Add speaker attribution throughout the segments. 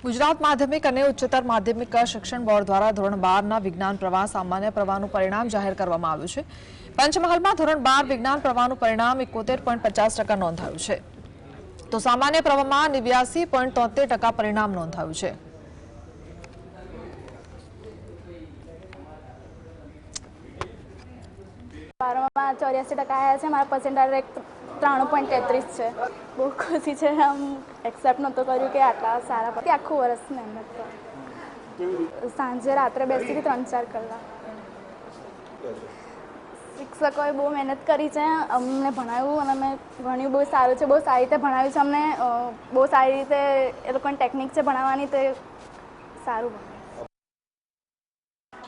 Speaker 1: ગુજરાત માધ્યમિક અને ઉચ્ચતર માધ્યમિક શિક્ષણ બોર્ડ દ્વારા ધોરણ 12ના વિજ્ઞાન પ્રવાહ સામાન્ય પ્રવાહનું પરિણામ જાહેર કરવામાં આવ્યું છે। પંચમહાલમાં ધોરણ 12 વિજ્ઞાન પ્રવાહનું પરિણામ 71.50% નોંધાયું છે, તો સામાન્ય પ્રવાહમાં 89.73% પરિણામ નોંધાયું છે।
Speaker 2: બારમામાં 84% આવ્યા છે। મારા પર્સન્ટાઇલ 93.33 છે। બહુ ખુશી છે। આમ એક્સેપ્ટ નહોતું કર્યું કે આટલા સારા પડે। આખું વર્ષ મહેનત કરી, સાંજે રાત્રે બેસીથી 3-4 કલાક। શિક્ષકોએ બહુ મહેનત કરી છે, અમને ભણાવ્યું અને અમે ભણ્યું બહુ સારું છે, બહુ સારી રીતે ભણાવ્યું છે અમને। બહુ સારી રીતે એ લોકોની ટેકનિક છે ભણાવવાની, તે સારું ભણાવ્યું।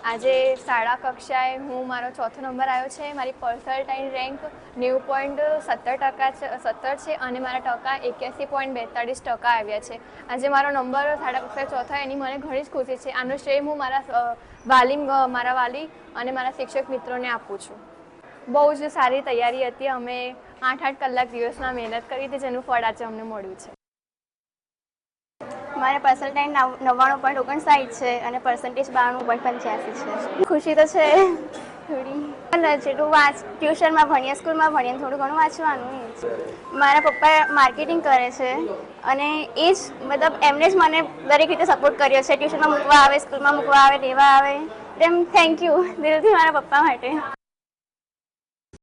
Speaker 3: આજે શાળા કક્ષાએ હું મારો 4થો નંબર આવ્યો છે। મારી પર્સન્ટાઇલ રેન્ક 90.17% છે અને મારા ટકા 81.42% આવ્યા છે। આજે મારો નંબર શાળા કક્ષાએ 4થા એની મને ઘણી જ ખુશી છે। આનો શ્રેય હું મારા વાલી અને મારા શિક્ષક મિત્રોને આપું છું। બહુ જ સારી તૈયારી હતી। અમે 8-8 કલાક દિવસમાં મહેનત કરી હતી, જેનું ફળ આજે અમને મળ્યું છે।
Speaker 4: મારે પર્સન્ટાઇલ 99.59 છે અને પર્સન્ટેજ 92.85 છે। ખુશી તો છે થોડી, પણ જેટલું ટ્યુશનમાં ભણીએ, સ્કૂલમાં ભણીએ થોડું ઘણું વાંચવાનું એ જ। મારા પપ્પા માર્કેટિંગ કરે છે અને એ જ મતલબ એમને જ મને દરેક રીતે સપોર્ટ કર્યો છે। ટ્યુશનમાં મૂકવા આવે, સ્કૂલમાં મૂકવા આવે, લેવા આવે, એમ થેન્ક યુ દિલથી મારા પપ્પા માટે।